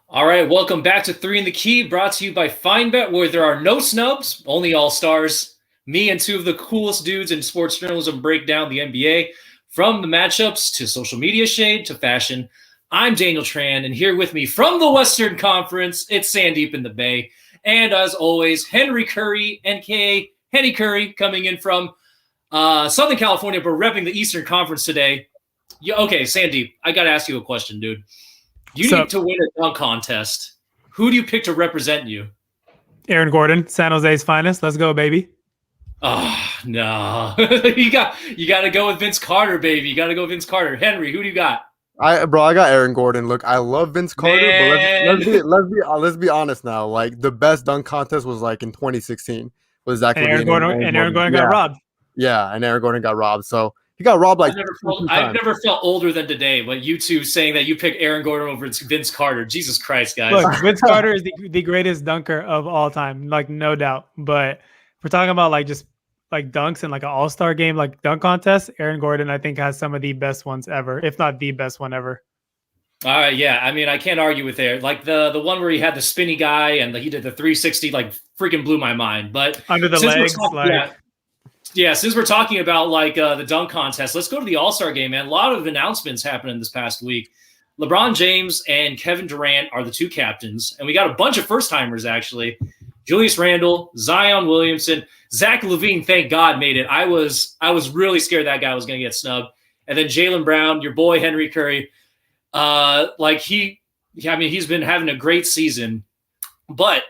All right, welcome back to Three in the Key, brought to you by FineBet, where there are no snubs, only all stars. Me and two of the coolest dudes in sports journalism break down the NBA, from the matchups to social media shade to fashion. I'm Daniel Tran, and here with me from the Western Conference, it's Sandeep in the Bay. And as always, Henry Curry, aka Henny Curry, coming in from Southern California, but repping the Eastern Conference today. Okay, Sandeep, I got to ask you a question, dude. You need to win a dunk contest. Who do you pick to represent you? Aaron Gordon, San Jose's finest. Let's go, baby. Oh, no. you got to go with Vince Carter, baby. You got to go with Vince Carter. Henry, who do you got? I got Aaron Gordon. Look, I love Vince Carter, but let's be honest now. Like the best dunk contest was like in 2016. Was Zach Aaron Gordon got robbed. Yeah, and Aaron Gordon got robbed. So he got robbed like I've never felt older than today, but you two saying that you pick Aaron Gordon over Vince Carter. Jesus Christ, guys. Look, Vince Carter is the greatest dunker of all time, like no doubt. But if we're talking about like just like dunks and like an all-star game, like dunk contest, Aaron Gordon, I think, has some of the best ones ever, if not the best one ever. All right, yeah. I mean, I can't argue with there. Like the one where he had the spinny guy and he did the 360, like freaking blew my mind. But under the legs, yeah, since we're talking about like the dunk contest, let's go to the All-Star game, man. A lot of announcements happening this past week. LeBron James and Kevin Durant are the two captains, and we got a bunch of first-timers, actually. Julius Randle, Zion Williamson, Zach LaVine, thank God, made it. I was really scared that guy was going to get snubbed. And then Jaylen Brown, your boy Henry Curry. He's been having a great season. But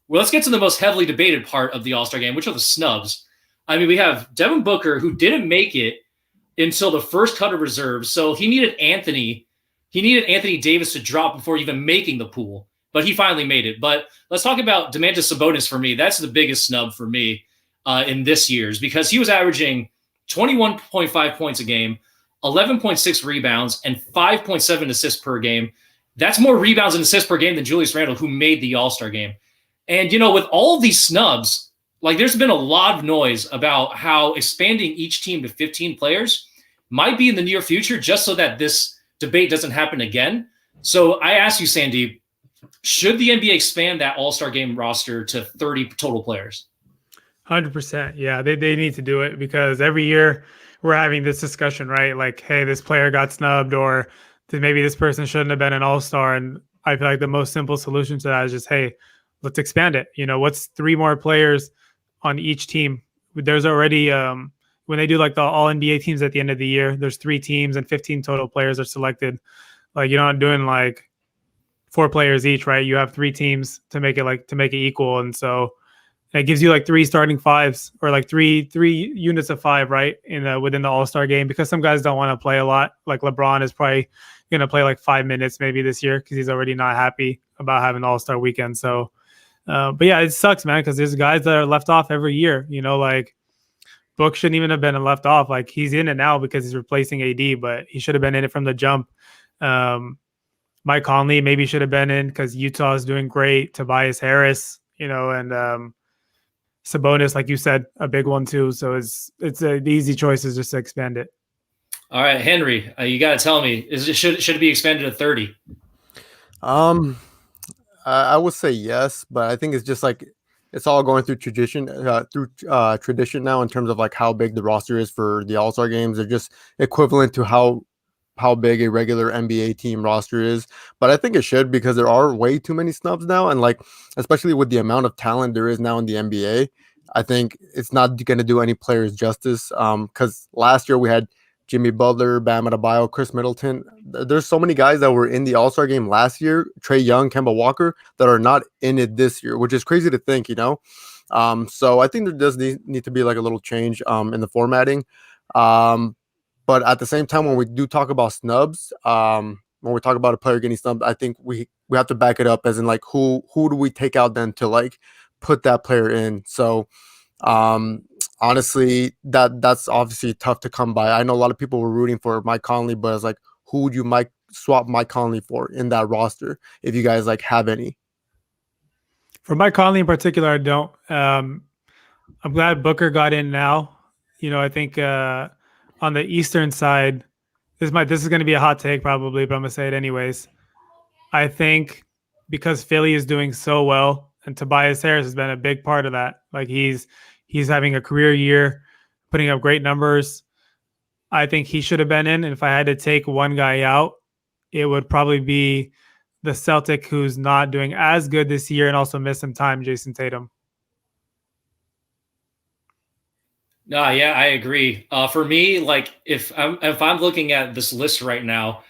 let's get to the most heavily debated part of the All-Star game, which are the snubs. I mean, we have Devin Booker, who didn't make it until the first cut of reserves. So he needed Anthony Davis to drop before even making the pool. But he finally made it. But let's talk about Demarcus Sabonis for me. That's the biggest snub for me in this year's, because he was averaging 21.5 points a game, 11.6 rebounds, and 5.7 assists per game. That's more rebounds and assists per game than Julius Randle, who made the All-Star game. And, with all of these snubs, like there's been a lot of noise about how expanding each team to 15 players might be in the near future, just so that this debate doesn't happen again. So I ask you, Sandeep, should the NBA expand that All-Star game roster to 30 total players? 100%. Yeah, they need to do it, because every year we're having this discussion, right? Like, hey, this player got snubbed, or maybe this person shouldn't have been an All-Star. And I feel like the most simple solution to that is just, hey, let's expand it. What's 3 more players on each team? There's already when they do like the all NBA teams at the end of the year, there's 3 teams and 15 total players are selected. Like, you're not doing like 4 players each, right? You have 3 teams to make it equal. And so it gives you like 3 starting fives, or like three units of 5, right? Within the All-Star game, because some guys don't want to play a lot. Like LeBron is probably going to play like 5 minutes maybe this year, because he's already not happy about having the All-Star weekend. So but yeah, it sucks, man, because there's guys that are left off every year. Like Book shouldn't even have been left off. Like, he's in it now because he's replacing AD, but he should have been in it from the jump. Mike Conley maybe should have been in, because Utah is doing great. Tobias Harris, and Sabonis, like you said, a big one too. So the easy choice is just to expand it. All right, Henry, you got to tell me, should it be expanded to 30? I would say yes, but I think it's just like it's all going through tradition now, in terms of like how big the roster is for the All-Star games. They're just equivalent to how big a regular NBA team roster is. But I think it should, because there are way too many snubs now, and like especially with the amount of talent there is now in the NBA, I think it's not going to do any players justice. Because last year we had Jimmy Butler, Bam Adebayo, Chris Middleton. There's so many guys that were in the All-Star game last year, Trae Young, Kemba Walker, that are not in it this year, which is crazy to think, So I think there does need to be like a little change in the formatting. But at the same time, when we do talk about snubs, when we talk about a player getting snubbed, I think we have to back it up, as in like who do we take out then to like put that player in. So honestly, that's obviously tough to come by. I know a lot of people were rooting for Mike Conley, but it's like, who would you swap Mike Conley for in that roster, if you guys like have any? For Mike Conley in particular, I don't. I'm glad Booker got in now. I think on the Eastern side, this is going to be a hot take probably, but I'm gonna say it anyways. I think because Philly is doing so well, and Tobias Harris has been a big part of that. Like he's having a career year, putting up great numbers. I think he should have been in. And if I had to take one guy out, it would probably be the Celtic who's not doing as good this year and also missed some time, Jason Tatum. No, yeah, I agree. For me, like if I'm looking at this list right now,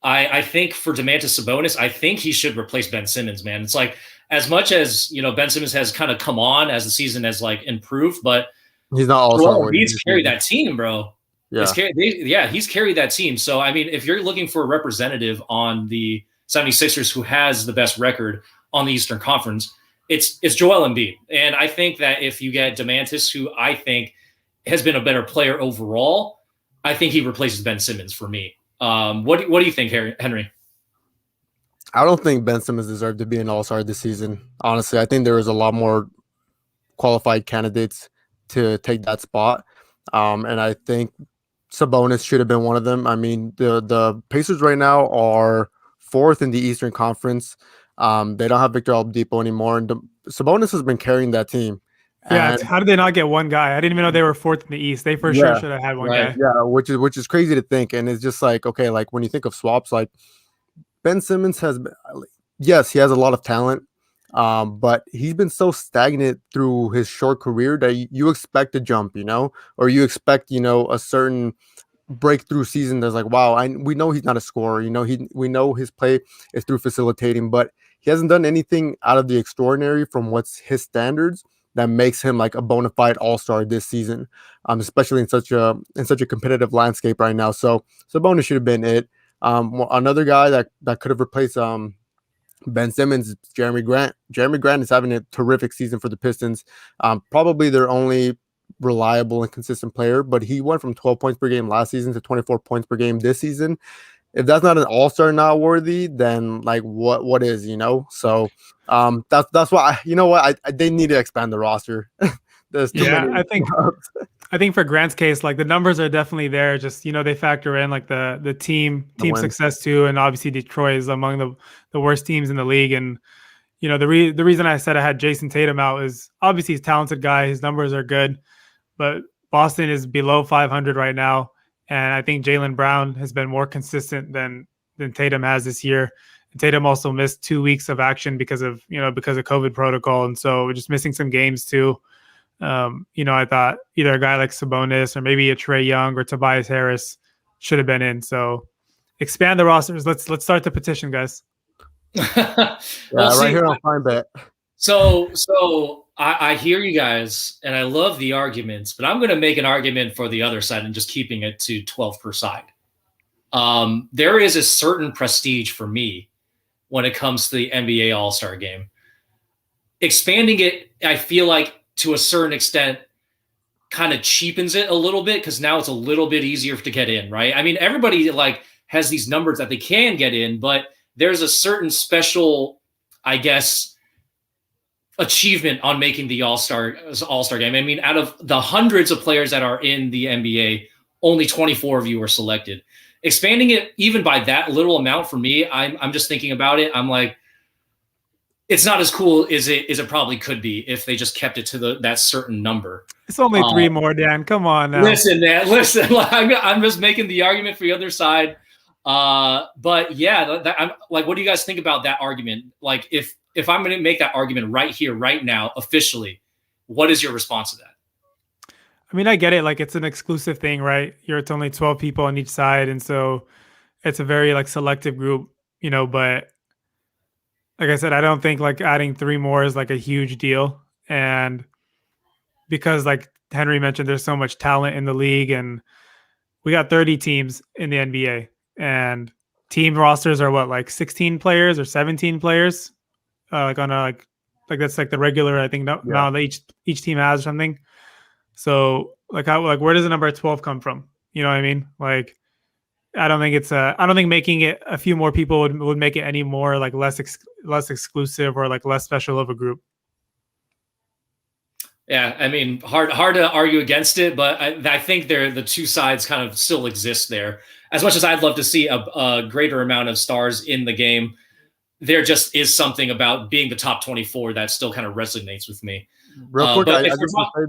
I think for Demantis Sabonis, I think he should replace Ben Simmons, man. It's like as much as Ben Simmons has kind of come on as the season has like improved, but he's not all-star. He's carried that team, bro. Yeah. He's carried that team. So I mean, if you're looking for a representative on the 76ers who has the best record on the Eastern Conference, it's Joel Embiid. And I think that if you get Demantis, who I think has been a better player overall, I think he replaces Ben Simmons for me. What do you think, Henry? I don't think Ben Simmons deserved to be an all-star this season. Honestly, I think there was a lot more qualified candidates to take that spot. And I think Sabonis should have been one of them. I mean, the Pacers right now are 4th in the Eastern Conference. They don't have Victor Oladipo anymore. And Sabonis has been carrying that team. Yeah, how did they not get one guy? I didn't even know they were 4th in the East. They for sure should have had one guy. Yeah, which is crazy to think. And it's just like, okay, like when you think of swaps, like Ben Simmons has been, yes, he has a lot of talent, but he's been so stagnant through his short career that you expect a jump, or you expect, a certain breakthrough season that's like, wow, we know he's not a scorer. We know his play is through facilitating, but he hasn't done anything out of the extraordinary from what's his standards that makes him like a bona fide all-star this season, especially in such a competitive landscape right now. So Sabonis should have been it. Another guy that could have replaced Ben Simmons is Jeremy Grant. Jeremy Grant is having a terrific season for the Pistons. Probably their only reliable and consistent player, but he went from 12 points per game last season to 24 points per game this season. If that's not an all-star not worthy, then like what is, So that's why they need to expand the roster. There's too many. I think for Grant's case, like the numbers are definitely there. Just they factor in like the team success too, and obviously Detroit is among the worst teams in the league. And the reason I said I had Jason Tatum out is obviously he's a talented guy, his numbers are good, but Boston is below 500 right now. And I think Jaylen Brown has been more consistent than Tatum has this year. And Tatum also missed 2 weeks of action because of COVID protocol. And so we're just missing some games too. I thought either a guy like Sabonis or maybe a Trae Young or Tobias Harris should have been in. So expand the rosters. Let's start the petition, guys. Right here on FineBet. So I hear you guys, and I love the arguments, but I'm going to make an argument for the other side and just keeping it to 12 per side. There is a certain prestige for me when it comes to the NBA All-Star Game. Expanding it, I feel like to a certain extent, kind of cheapens it a little bit because now it's a little bit easier to get in, right? I mean, everybody like has these numbers that they can get in, but there's a certain special, I guess, achievement on making the All-Star Game. I mean, out of the hundreds of players that are in the NBA, only 24 of you are selected. Expanding it even by that little amount for me, I'm just thinking about it. I'm like, it's not as cool as it probably could be if they just kept it to that certain number. It's only 3 more, Dan. Come on now. Listen, man. Listen. I'm just making the argument for the other side. But yeah, I'm like, what do you guys think about that argument? Like, if I'm going to make that argument right here, right now, officially, what is your response to that? I mean, I get it. Like, it's an exclusive thing, right? It's only 12 people on each side. And so it's a very like selective group, but like I said, I don't think like adding 3 more is like a huge deal. And because like Henry mentioned, there's so much talent in the league and we got 30 teams in the NBA and team rosters are what, like 16 players or 17 players? Like on a like that's like the regular, I think now that each team has or something. So like where does the number 12 come from? You know what I mean? Like I don't think making it a few more people would make it any more like less exclusive or like less special of a group. Yeah, I mean, hard to argue against it, but I think the two sides kind of still exist there. As much as I'd love to see a greater amount of stars in the game, there just is something about being the top 24 that still kind of resonates with me. Real quick, But I if just we're want to say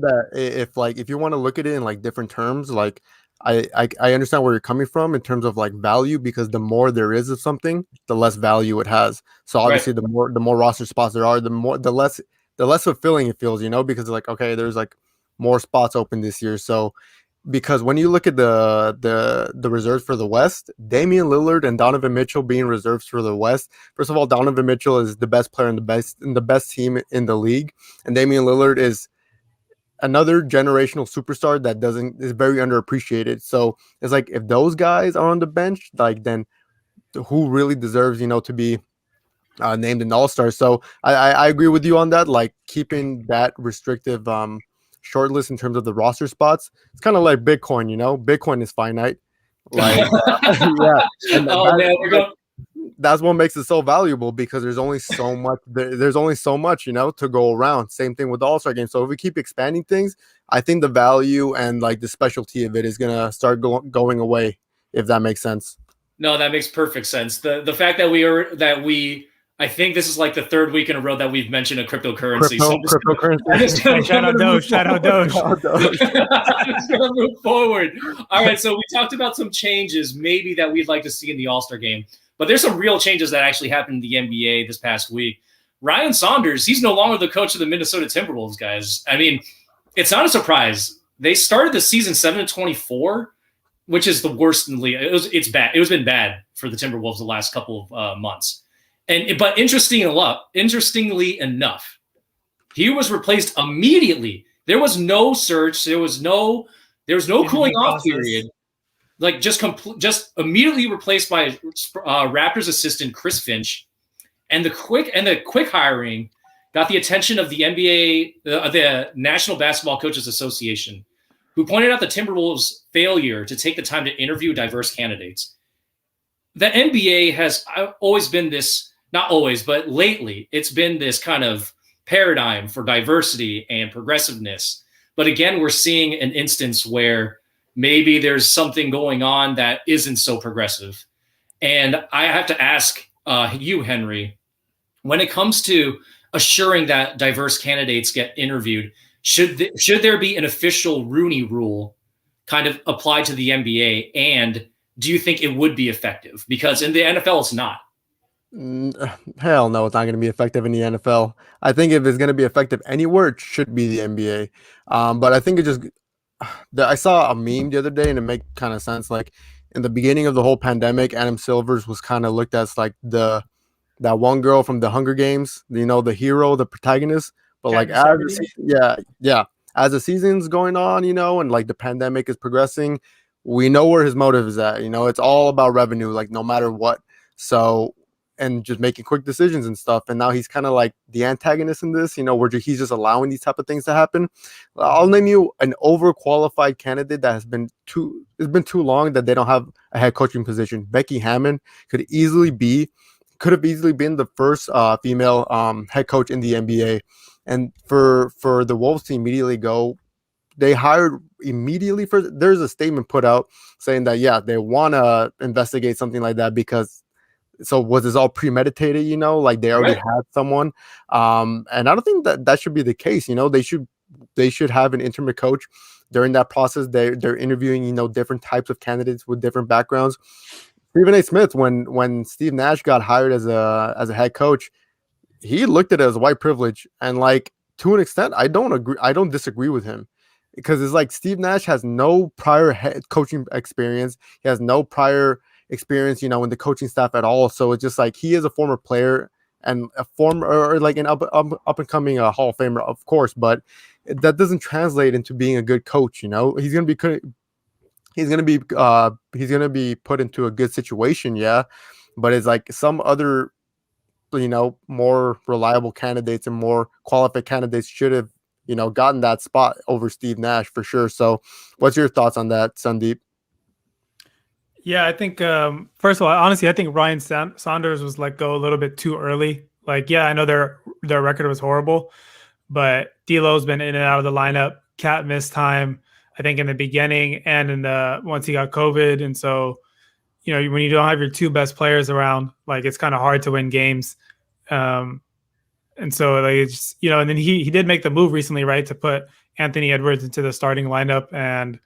that if you want to look at it in like different terms, like I understand where you're coming from in terms of like value, because the more there is of something, the less value it has. So obviously Right. the more roster spots there are, the less fulfilling it feels, because it's like, okay, there's like more spots open this year. So because when you look at the reserves for the West, Damian Lillard and Donovan Mitchell being reserves for the West. First of all, Donovan Mitchell is the best player in the best team in the league, and Damian Lillard is another generational superstar that is very underappreciated. So it's like, if those guys are on the bench, like, then who really deserves, to be named an all-star? So I agree with you on that. Like, keeping that restrictive short list in terms of the roster spots, it's kind of like Bitcoin. Bitcoin is finite. Like, yeah, and Oh man, we're going. that's what makes it so valuable, because there's only so much. There's only so much, to go around. Same thing with the All-Star game. So if we keep expanding things, I think the value and like the specialty of it is gonna start going away. If that makes sense. No, that makes perfect sense. The fact that I think this is like the third week in a row that we've mentioned a cryptocurrency. Cryptocurrency. Shout out Doge. I'm just gonna move forward. All right, so we talked about some changes maybe that we'd like to see in the All-Star game, but there's some real changes that actually happened in the NBA this past week. Ryan Saunders, he's no longer the coach of the Minnesota Timberwolves, guys. I mean, it's not a surprise. They started the season 7-24, which is the worst in the league. It's bad. It was been bad for the Timberwolves the last couple of months. But interestingly enough, he was replaced immediately. There was no search. There was no cooling off period. Like, just immediately replaced by Raptors assistant Chris Finch, and the quick hiring got the attention of the NBA, the National Basketball Coaches Association, who pointed out the Timberwolves' failure to take the time to interview diverse candidates. The NBA has always been this, not always, but lately, it's been this kind of paradigm for diversity and progressiveness. But again, we're seeing an instance where maybe there's something going on that isn't so progressive. And I have to ask you, Henry, when it comes to assuring that diverse candidates get interviewed, should there be an official Rooney Rule kind of applied to the NBA? And do you think it would be effective? Because in the NFL, it's not. Hell no, it's not going to be effective in the NFL. I think if it's going to be effective anywhere, it should be the NBA. But I think I saw a meme the other day, and it made kind of sense. Like, in the beginning of the whole pandemic, Adam Silvers was kind of looked at as like that one girl from the Hunger Games, the hero, the protagonist. But like, as the season's going on, and like the pandemic is progressing, we know where his motive is at. It's all about revenue, like, no matter what. So, and just making quick decisions and stuff. And now he's kind of like the antagonist in this, where he's just allowing these type of things to happen. I'll name you an overqualified candidate that it's been too long that they don't have a head coaching position. Becky Hammon could have easily been the first female head coach in the NBA. And for the Wolves to immediately go, they hired immediately there's a statement put out saying that, yeah, they want to investigate something like that, because so was this all premeditated, like they already had someone. And I don't think that should be the case. They should have an interim coach during that process. They're interviewing, different types of candidates with different backgrounds. Stephen A. Smith, when Steve Nash got hired as a head coach, he looked at it as white privilege. And like, to an extent, I don't disagree with him, because it's like Steve Nash has no prior head coaching experience. He has no prior experience, in the coaching staff at all. So it's just like, he is a former player and a former, or like an up and coming Hall of Famer, of course, but that doesn't translate into being a good coach. He's gonna be put into a good situation, yeah, but it's like some other, more reliable candidates and more qualified candidates should have, gotten that spot over Steve Nash for sure. So what's your thoughts on that, Sandeep? Yeah, I think, first of all, honestly, I think Ryan Saunders was let go a little bit too early. Like, yeah, I know their record was horrible, but D'Lo's been in and out of the lineup. Cat missed time, I think, in the beginning and once he got COVID. And so, when you don't have your two best players around, like it's kind of hard to win games. And so like it's and then he did make the move recently, right, to put Anthony Edwards into the starting lineup, and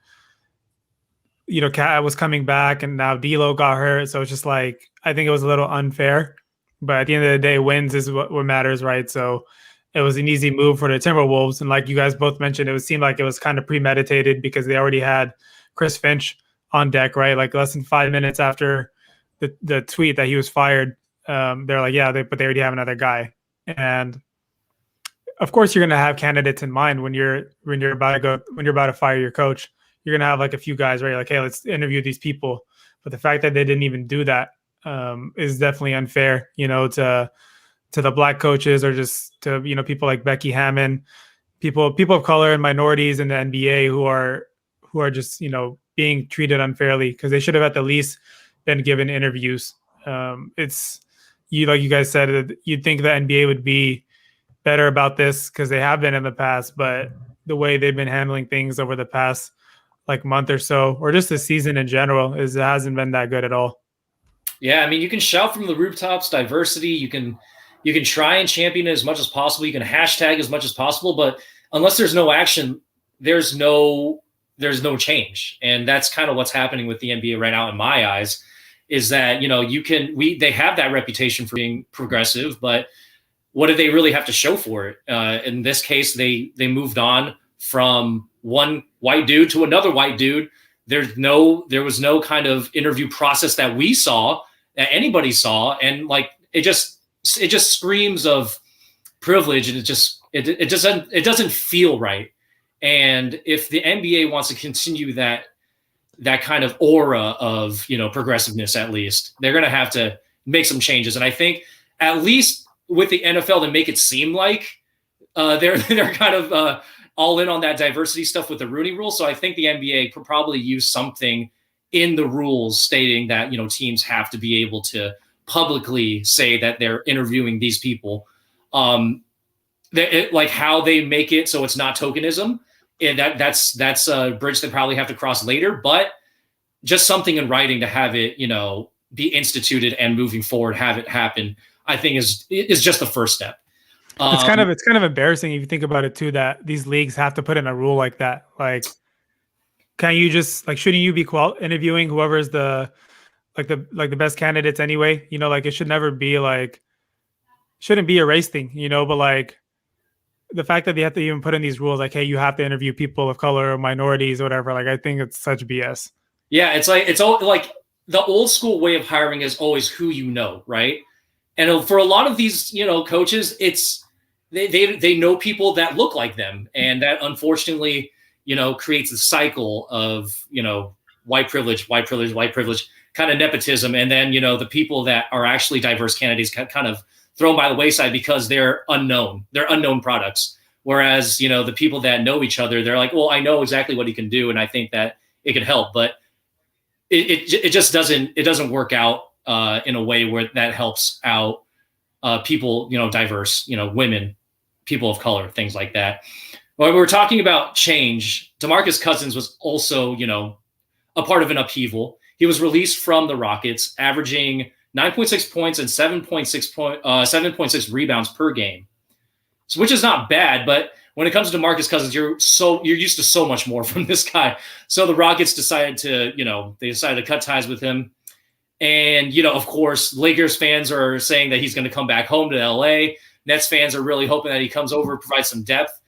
Cat was coming back, and now D'Lo got hurt, so it's just like I think it was a little unfair. But at the end of the day, wins is what matters, right? So it was an easy move for the Timberwolves, and like you guys both mentioned, it seemed like it was kind of premeditated because they already had Chris Finch on deck, right? Like less than 5 minutes after the tweet that he was fired, they're like, but they already have another guy. And of course, you're going to have candidates in mind when you're about to fire your coach. You're going to have like a few guys, right? Like, hey, let's interview these people. But the fact that they didn't even do that is definitely unfair, to the black coaches or just to people like Becky Hammon, people of color and minorities in the NBA who are just being treated unfairly because they should have at the least been given interviews. It's like you guys said, you'd think the NBA would be better about this because they have been in the past, but the way they've been handling things over the past like month or so, or just the season in general, it hasn't been that good at all. Yeah, I mean, you can shout from the rooftops, diversity. You can try and champion it as much as possible. You can hashtag as much as possible, but unless there's no action, there's no change. And that's kind of what's happening with the NBA right now, in my eyes, is that, they have that reputation for being progressive, but what do they really have to show for it? In this case, they moved on from one white dude to another white dude. There was no kind of interview process that we saw, that anybody saw. And like, it just screams of privilege, and it doesn't feel right. And if the NBA wants to continue that kind of aura of, progressiveness, at least they're going to have to make some changes. And I think at least with the NFL to make it seem like they're kind of all in on that diversity stuff with the Rooney Rule. So I think the NBA could probably use something in the rules stating that, teams have to be able to publicly say that they're interviewing these people. Like how they make it so it's not tokenism. And that's a bridge they probably have to cross later, but just something in writing to have it, be instituted and moving forward, have it happen, I think is just the first step. It's kind of embarrassing if you think about it too, that these leagues have to put in a rule like that. Like, can you just shouldn't you be interviewing whoever's the best candidates anyway? Like it should never be shouldn't be a race thing, but like the fact that they have to even put in these rules, like, hey, you have to interview people of color or minorities or whatever. Like, I think it's such BS. Yeah. It's all like the old school way of hiring is always who right? And for a lot of these, coaches, it's they know people that look like them, and that unfortunately, creates a cycle of white privilege, kind of nepotism, and then the people that are actually diverse candidates kind of thrown by the wayside because they're unknown products. Whereas the people that know each other, they're like, well, I know exactly what he can do, and I think that it can help, but it just doesn't work out in a way where that helps out people, diverse, women, people of color, things like that. When we're talking about change, Demarcus Cousins was also, a part of an upheaval. He was released from the Rockets, averaging 9.6 points and 7.6 rebounds per game, which is not bad. But when it comes to Demarcus Cousins, you're used to so much more from this guy. So the Rockets decided to cut ties with him. And, of course, Lakers fans are saying that he's going to come back home to LA. Nets fans are really hoping that he comes over, provides some depth.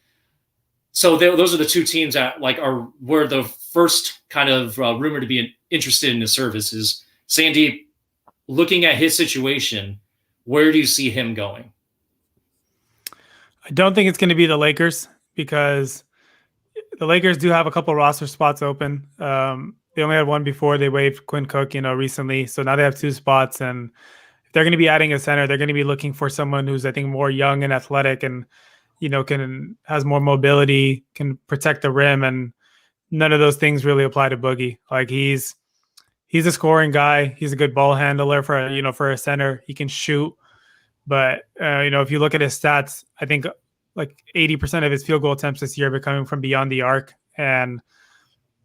So those are the two teams that were the first kind of rumored to be interested in his services. Sandeep, looking at his situation, where do you see him going? I don't think it's going to be the Lakers because the Lakers do have a couple roster spots open. They only had one before they waived Quinn Cook, recently. So now they have two spots. And if they're going to be adding a center, they're going to be looking for someone who's, I think, more young and athletic and, has more mobility, can protect the rim. And none of those things really apply to Boogie. Like he's a scoring guy. He's a good ball handler for a center. He can shoot. But, if you look at his stats, I think like 80% of his field goal attempts this year are coming from beyond the arc. And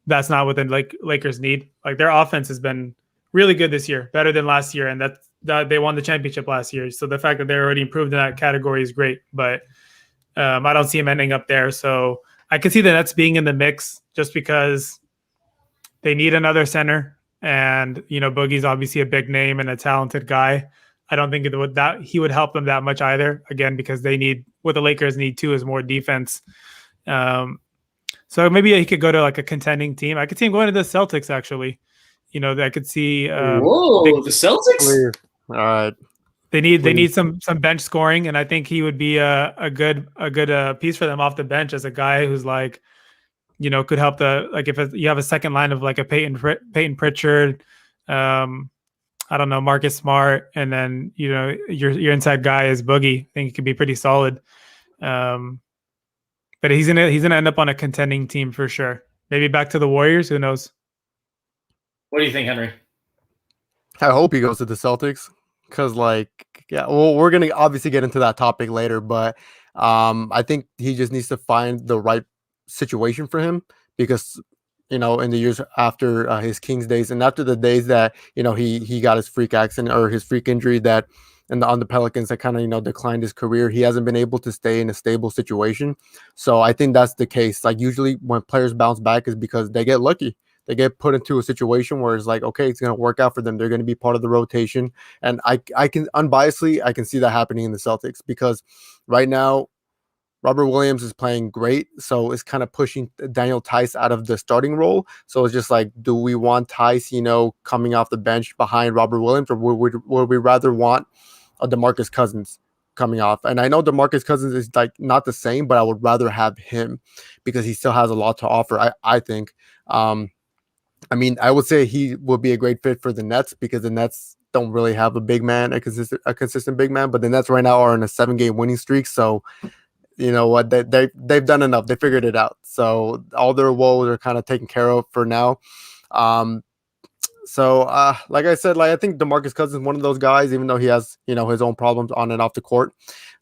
that's not what the Lakers need. Like their offense has been really good this year, better than last year, and that they won the championship last year. So the fact that they're already improved in that category is great, but I don't see him ending up there. So I could see the Nets being in the mix just because they need another center, and Boogie's obviously a big name and a talented guy. I don't think he would help them that much either. Again, because they need what the Lakers need too is more defense. So maybe he could go to like a contending team. I could see him going to the Celtics actually. I could see. Whoa, the Celtics! All right. They need some bench scoring, and I think he would be a good piece for them off the bench as a guy who's like, could help if you have a second line of like a Peyton Pritchard, I don't know, Marcus Smart, and then your inside guy is Boogie. I think it could be pretty solid. But he's gonna end up on a contending team for sure. Maybe back to the Warriors. Who knows? What do you think, Henry? I hope he goes to the Celtics because, well, we're gonna obviously get into that topic later, but I think he just needs to find the right situation for him because in the years after his Kings days and after the days that he got his freak accident or his freak injury that on the Pelicans that kind of declined his career, he hasn't been able to stay in a stable situation. So I think that's the case. Like usually when players bounce back is because they get lucky. They get put into a situation where it's like, okay, it's going to work out for them. They're going to be part of the rotation. And I can unbiasedly, I can see that happening in the Celtics because right now Robert Williams is playing great. So it's kind of pushing Daniel Tice out of the starting role. So it's just like, do we want Tice, coming off the bench behind Robert Williams, or would we rather want a Demarcus Cousins coming off? And I know Demarcus Cousins is like not the same, but I would rather have him because he still has a lot to offer. I think. I mean, I would say he would be a great fit for the Nets because the Nets don't really have a big man, a consistent big man. But the Nets right now are in a 7-game winning streak, so you know what, they've done enough. They figured it out. So all their woes are kind of taken care of for now. So like I said, I think DeMarcus Cousins is one of those guys, even though he has his own problems on and off the court,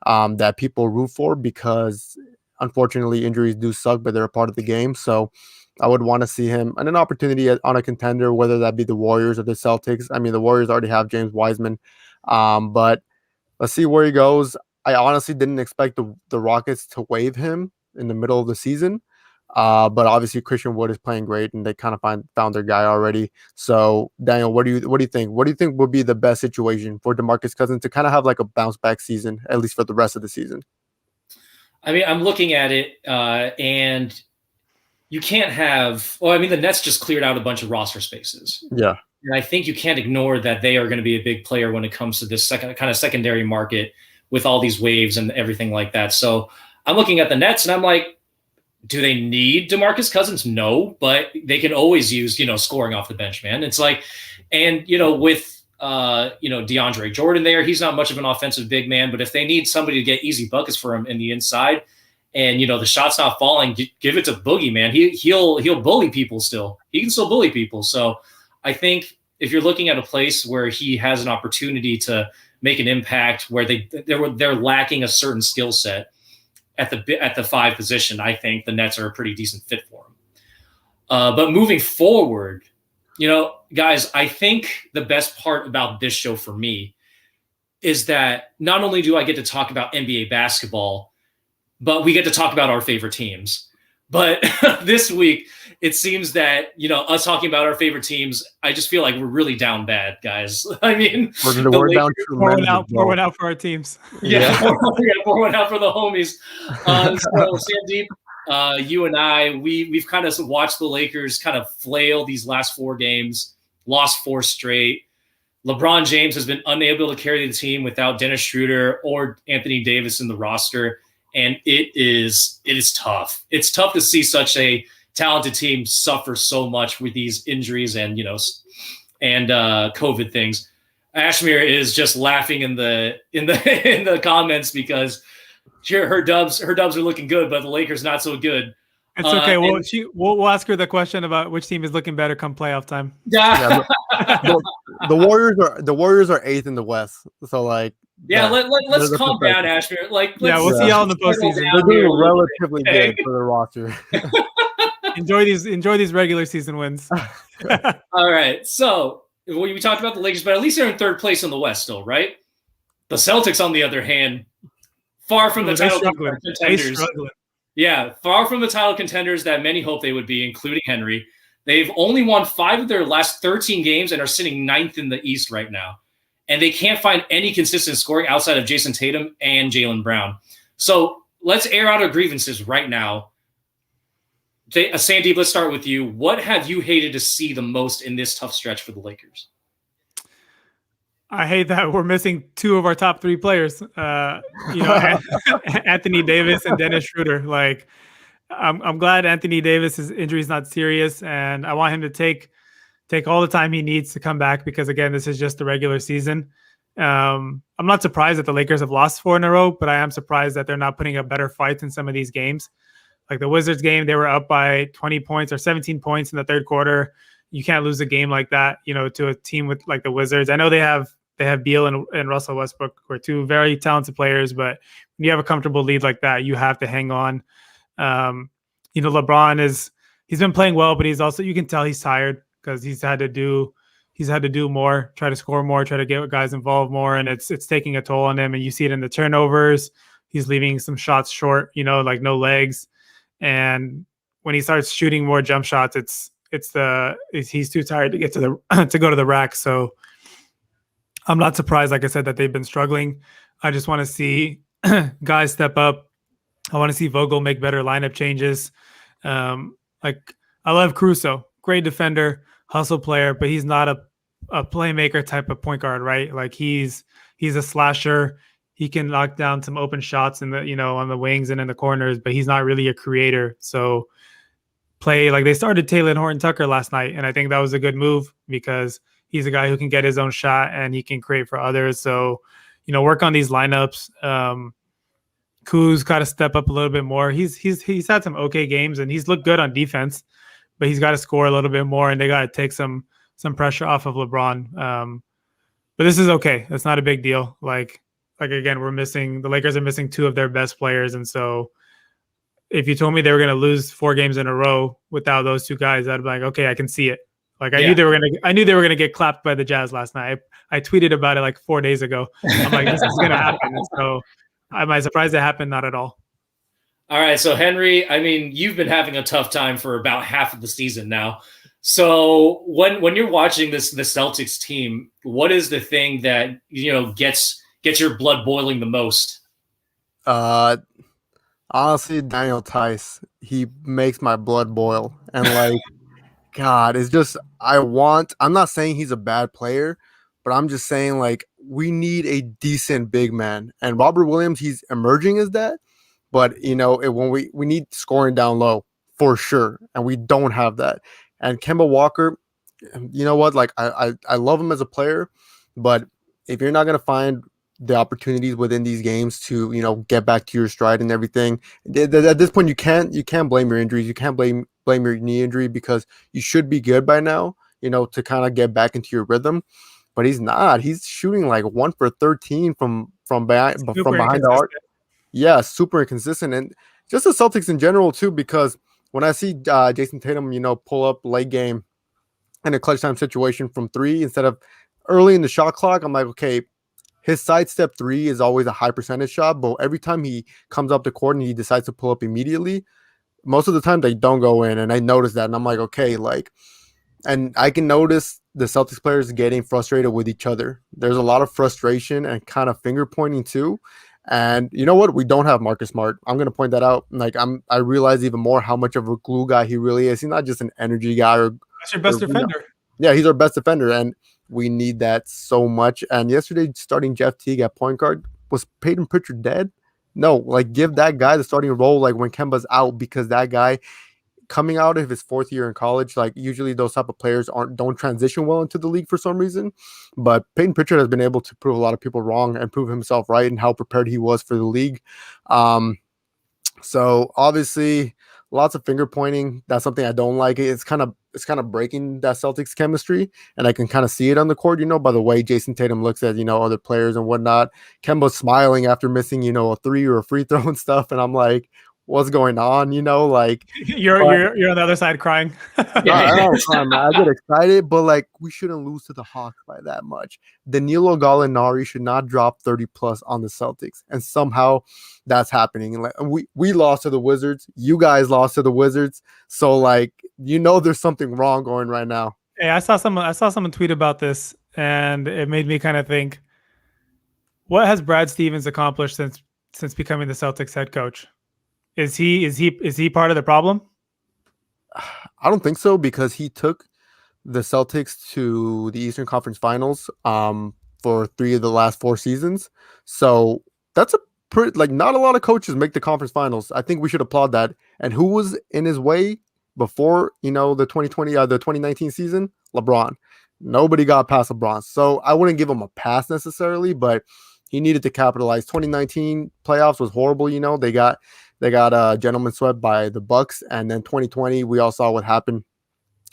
that people root for because unfortunately injuries do suck, but they're a part of the game. So I would want to see him and an opportunity on a contender, whether that be the Warriors or the Celtics. I mean, the Warriors already have James Wiseman, but let's see where he goes. I honestly didn't expect the Rockets to waive him in the middle of the season, but obviously Christian Wood is playing great, and they kind of found their guy already. So, Daniel, what do you think? What do you think would be the best situation for DeMarcus Cousins to kind of have like a bounce back season, at least for the rest of the season? I mean, I'm looking at it, and you can't have. Well, I mean, the Nets just cleared out a bunch of roster spaces. Yeah. And I think you can't ignore that they are going to be a big player when it comes to this secondary market with all these waves and everything like that. So I'm looking at the Nets and I'm like, do they need DeMarcus Cousins? No, but they can always use, scoring off the bench, man. It's like, and, with, DeAndre Jordan there, he's not much of an offensive big man, but if they need somebody to get easy buckets for him in the inside and, the shot's not falling, give it to Boogie, man. He'll bully people still. He can still bully people. So I think if you're looking at a place where he has an opportunity to make an impact where they're lacking a certain skill set at the 5 position, I think the Nets are a pretty decent fit for him. But moving forward, guys, I think the best part about this show for me is that not only do I get to talk about NBA basketball, but we get to talk about our favorite teams. But this week, it seems that, us talking about our favorite teams, I just feel like we're really down bad, guys. I mean, we're down pour one out for our teams. Yeah, pour one out for the homies. So, Sandeep, you and I, we've kind of watched the Lakers kind of flail these last 4 games, lost 4 straight. LeBron James has been unable to carry the team without Dennis Schroeder or Anthony Davis in the roster. And it is tough. It's tough to see such a talented team suffer so much with these injuries and COVID things. Ashmir is just laughing in the comments because her Dubs are looking good, but the Lakers not so good. It's okay. We'll ask her the question about which team is looking better come playoff time. Yeah, the Warriors are 8th in the West. So let's calm down, Ashmir. We'll see y'all in the postseason. They're doing relatively good for the roster. Enjoy these regular season wins. All right. So we talked about the Lakers, but at least they're in third place in the West still, right? The Celtics, on the other hand, far from the title contenders. Yeah, far from the title contenders that many hope they would be, including Henry. They've only won 5 of their last 13 games and are sitting 9th in the East right now. And they can't find any consistent scoring outside of Jason Tatum and Jaylen Brown. So let's air out our grievances right now. Sandeep, let's start with you. What have you hated to see the most in this tough stretch for the Lakers? I hate that we're missing 2 of our top 3 players. Anthony Davis and Dennis Schroeder. Like, I'm glad Anthony Davis's injury is not serious, and I want him to take all the time he needs to come back because, again, this is just the regular season. I'm not surprised that the Lakers have lost 4 in a row, but I am surprised that they're not putting up better fights in some of these games. Like the Wizards game, they were up by 20 points or 17 points in the third quarter. You can't lose a game like that, to a team with like the Wizards. I know they have Beal and Russell Westbrook, who are 2 very talented players, but when you have a comfortable lead like that, you have to hang on. LeBron he's been playing well, but you can tell he's tired because he's had to do more, try to score more, try to get guys involved more, and it's taking a toll on him. And you see it in the turnovers. He's leaving some shots short, like no legs. And when he starts shooting more jump shots, he's too tired to get to to go to the rack. So I'm not surprised, like I said, that they've been struggling. I just want to see guys step up. I want to see Vogel make better lineup changes. I love Caruso, great defender, hustle player, but he's not a playmaker type of point guard, right? Like he's a slasher. He can knock down some open shots in the on the wings and in the corners, but he's not really a creator. So they started Taylor Horton-Tucker last night, and I think that was a good move because he's a guy who can get his own shot and he can create for others. So, work on these lineups. Kuz got to step up a little bit more. He's had some okay games and he's looked good on defense, but he's got to score a little bit more and they got to take some pressure off of LeBron. But this is okay. It's not a big deal. Like again, the Lakers are missing 2 of their best players. And so if you told me they were going to lose 4 games in a row without those 2 guys, I'd be like, okay, I can see it. Like I knew they were going to get clapped by the Jazz last night. I tweeted about it like 4 days ago. I'm like, this is going to happen. And so am I surprised it happened? Not at all. All right. So Henry, I mean, you've been having a tough time for about half of the season now. So when you're watching the Celtics team, what is the thing that, gets your blood boiling the most? Honestly, Daniel Tice, he makes my blood boil. And God, it's just, I'm not saying he's a bad player, but I'm just saying we need a decent big man. And Robert Williams, he's emerging as that, but when we need scoring down low for sure. And we don't have that. And Kemba Walker, you know what? I love him as a player, but if you're not going to find the opportunities within these games to, get back to your stride and everything, at this point, you can't blame your injuries. You can't blame your knee injury because you should be good by now, to kind of get back into your rhythm. But he's not. He's shooting 1 for 13 from behind the arc. Yeah, super inconsistent. And just the Celtics in general, too, because when I see Jason Tatum, pull up late game in a clutch time situation from 3 instead of early in the shot clock, I'm like, okay, his sidestep 3 is always a high percentage shot, but every time he comes up the court and he decides to pull up immediately, most of the time they don't go in. And I noticed that, and I'm like, okay, and I can notice the Celtics players getting frustrated with each other. There's a lot of frustration and kind of finger pointing too. And you know what? We don't have Marcus Smart. I'm going to point that out. I realize even more how much of a glue guy he really is. He's not just an energy guy. That's your best defender. Yeah, he's our best defender, and we need that so much. And yesterday, starting Jeff Teague at point guard, was Peyton Pritchard dead? No, give that guy the starting role when Kemba's out, because that guy coming out of his 4th year in college, usually those type of players don't transition well into the league for some reason. But Peyton Pritchard has been able to prove a lot of people wrong and prove himself right and how prepared he was for the league. So obviously lots of finger pointing. That's something I don't like. It's kind of breaking that Celtics chemistry, and I can kind of see it on the court, by the way Jason Tatum looks at, other players and whatnot. Kemba's smiling after missing, a 3 or a free throw and stuff. And I'm like, what's going on, like You're but you're on the other side crying. I don't cry, man. I get excited, but like we shouldn't lose to the Hawks by that much. Danilo Gallinari should not drop 30 plus on the Celtics, and somehow that's happening. And like we lost to the Wizards, you guys lost to the Wizards, so like there's something wrong going right now. Hey, I saw someone tweet about this, and it made me kind of think, what has Brad Stevens accomplished since becoming the Celtics head coach? Is he part of the problem? I don't think so, because he took the Celtics to the Eastern Conference Finals for 3 of the last 4 seasons. So that's a pretty, like, not a lot of coaches make the conference finals. I think we should applaud that. And who was in his way before, the 2019 season? LeBron. Nobody got past LeBron. So I wouldn't give him a pass necessarily, but he needed to capitalize. 2019 playoffs was horrible. They got a gentleman swept by the Bucks, and then 2020 we all saw what happened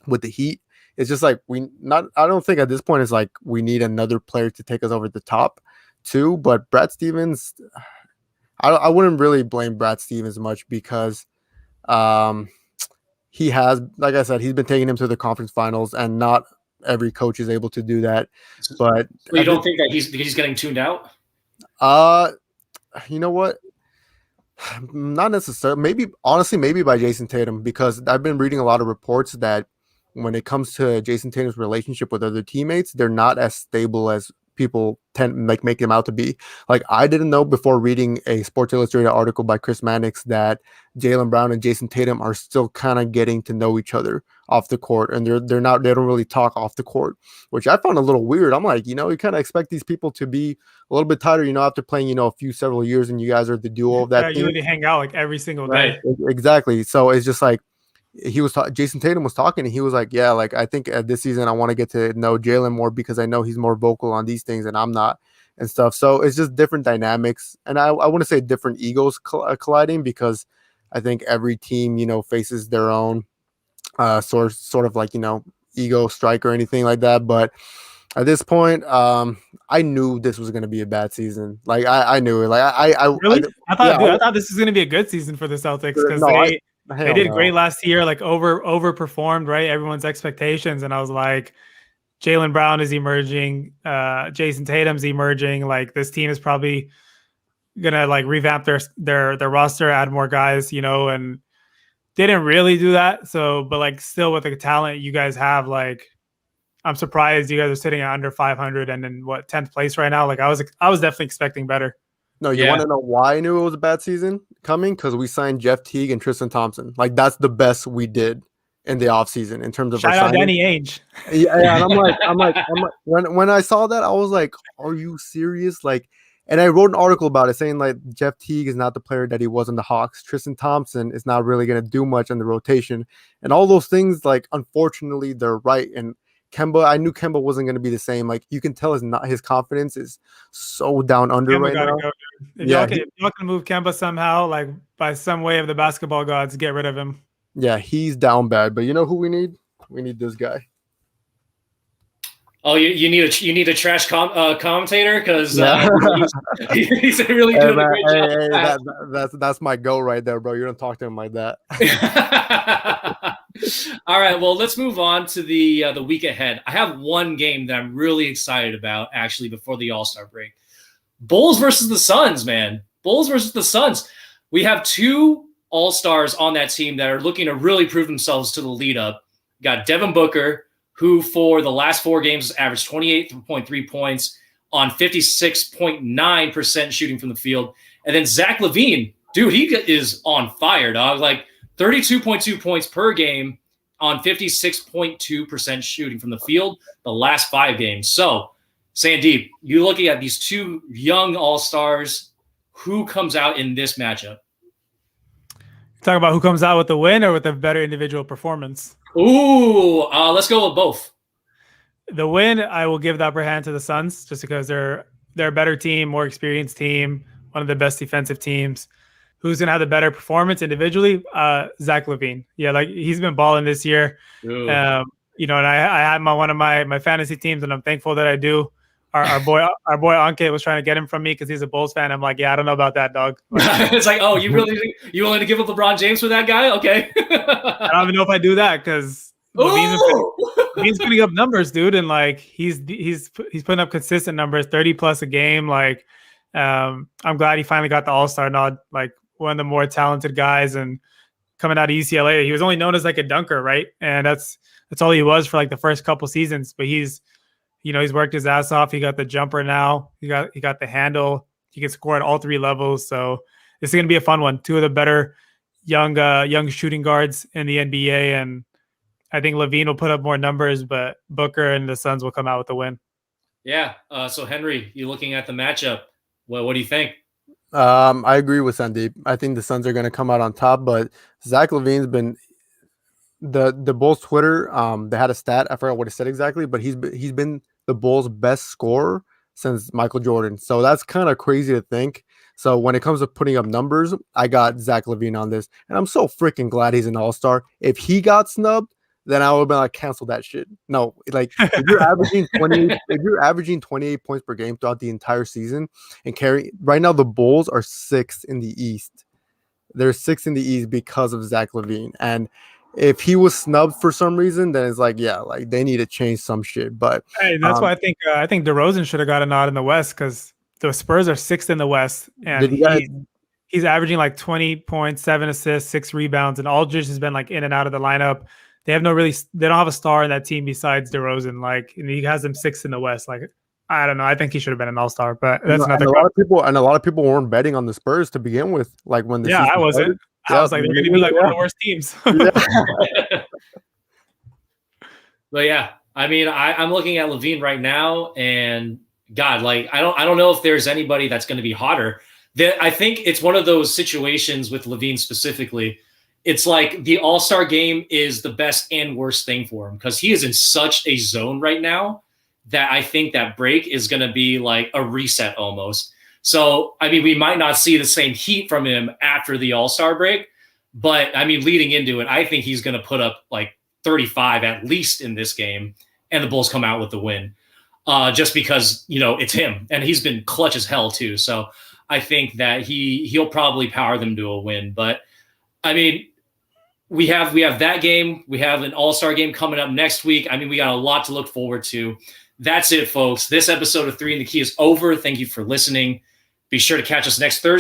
with the Heat. It's just like I don't think at this point it's like we need another player to take us over the top too. But Brad Stevens, I wouldn't really blame Brad Stevens much, because he has, like I said, he's been taking him to the conference finals, and not every coach is able to do that. But so you don't think that he's getting tuned out? You know what? Not necessarily. Maybe by Jason Tatum, because I've been reading a lot of reports that when it comes to Jason Tatum's relationship with other teammates, they're not as stable as people tend make them out to be. Like, I didn't know before reading a Sports Illustrated article by Chris Mannix that Jaylen Brown and Jason Tatum are still kind of getting to know each other off the court, and they don't really talk off the court, which I found a little weird. I'm like, you kind of expect these people to be a little bit tighter, after playing, several years, and you guys are the duo of that team. You need to hang out like every single day. Exactly. So it's just like, Jason Tatum was talking, and he was like, yeah, like, I think this season I want to get to know Jaylen more, because I know he's more vocal on these things and I'm not, and stuff. So it's just different dynamics, and I want to say different egos colliding, because I think every team, faces their own sort of like, ego strike or anything like that. But at this point, I knew this was going to be a bad season. Like, I knew it. Like, I thought this was going to be a good season for the Celtics, because they did great last year, like overperformed, right? Everyone's expectations. And I was like, Jaylen Brown is emerging, Jason Tatum's emerging. Like, this team is probably gonna like revamp their roster, add more guys, and they didn't really do that. So, but like, still with the talent you guys have, like, I'm surprised you guys are sitting at under 500 and in 10th place right now. Like, I was definitely expecting better. No, you want to know why I knew it was a bad season coming? Because we signed Jeff Teague and Tristan Thompson. Like, that's the best we did in the offseason in terms of shout out Danny Ainge. Yeah, and I'm like, when I saw that, I was like, are you serious? Like, and I wrote an article about it saying, like, Jeff Teague is not the player that he was in the Hawks. Tristan Thompson is not really going to do much in the rotation, and all those things. Like, unfortunately, they're right. And Kemba, I knew Kemba wasn't going to be the same. Like, you can tell his confidence is so down under right now. If y'all can move Kemba somehow, like by some way of the basketball gods, get rid of him. Yeah, he's down bad. But you know who we need? We need this guy. Oh, you need a trash commentator, because he's really doing a great job. That's my go right there, bro. You don't talk to him like that. All right, well, let's move on to the week ahead. I have one game that I'm really excited about, actually, before the All-Star break. Bulls versus the Suns, man. Bulls versus the Suns. We have 2 All-Stars on that team that are looking to really prove themselves to the lead-up. You got Devin Booker, who for the last 4 games has averaged 28.3 points on 56.9% shooting from the field. And then Zach LaVine, dude, he is on fire, dog. Like, 32.2 points per game on 56.2% shooting from the field the last 5 games. So, Sandeep, you looking at these 2 young all-stars, who comes out in this matchup? Talk about who comes out with the win or with a better individual performance? Ooh, let's go with both. The win, I will give the upper hand to the Suns, just because they're a better team, more experienced team, one of the best defensive teams. Who's going to have the better performance individually? Zach LaVine. Yeah, like, he's been balling this year. And I had one of my fantasy teams, and I'm thankful that I do. our boy Ankit was trying to get him from me because he's a Bulls fan. I'm like, yeah, I don't know about that, dog. Like, it's like, oh, you willing to give up LeBron James for that guy? Okay. I don't even know if I do that because Levine's putting up numbers, dude, and like he's putting up consistent numbers, 30 plus a game. Like, I'm glad he finally got the All-Star nod. Like one of the more talented guys, and coming out of UCLA, he was only known as like a dunker, right? And that's all he was for like the first couple seasons. But he's worked his ass off. He got the jumper now. He got the handle. He can score at all three levels. So this is gonna be a fun one. Two of the better young shooting guards in the NBA, and I think Levine will put up more numbers, but Booker and the Suns will come out with the win. Yeah. So Henry, you looking at the matchup? What do you think? I agree with Sandeep. I think the Suns are going to come out on top, but Zach LaVine's been the Bulls Twitter. They had a stat. I forgot what it said exactly, but he's been the Bulls' best scorer since Michael Jordan. So that's kind of crazy to think. So when it comes to putting up numbers, I got Zach LaVine on this, and I'm so freaking glad he's an All-Star. If he got snubbed, then I would have been like, cancel that shit. No, like if you're averaging 28 points per game throughout the entire season and right now the Bulls are 6th in the East. They're 6th in the East because of Zach LaVine. And if he was snubbed for some reason, then it's like, yeah, like they need to change some shit. But hey, that's why I think DeRozan should have got a nod in the West because the Spurs are 6th in the West, and he's averaging like 20 points, 7 assists, 6 rebounds, and Aldridge has been like in and out of the lineup. They don't have a star in that team besides DeRozan. Like, and he has them 6th in the West. Like, I don't know. I think he should have been an All-Star, but that's another. A lot of people weren't betting on the Spurs to begin with. Like when the I wasn't. I was like, they're going to be like one of the worst teams. But yeah, I mean, I'm looking at Levine right now, and God, like I don't know if there's anybody that's going to be hotter. I think it's one of those situations with Levine specifically. It's like the All-Star game is the best and worst thing for him because he is in such a zone right now that I think that break is going to be like a reset almost. So, I mean, we might not see the same heat from him after the All-Star break, but I mean, leading into it, I think he's going to put up like 35 at least in this game, and the Bulls come out with the win just because, it's him, and he's been clutch as hell too. So I think that he'll probably power them to a win. But I mean, we have that game. We have an All-Star game coming up next week. I mean, we got a lot to look forward to. That's it, folks. This episode of 3 in the Key is over. Thank you for listening. Be sure to catch us next Thursday.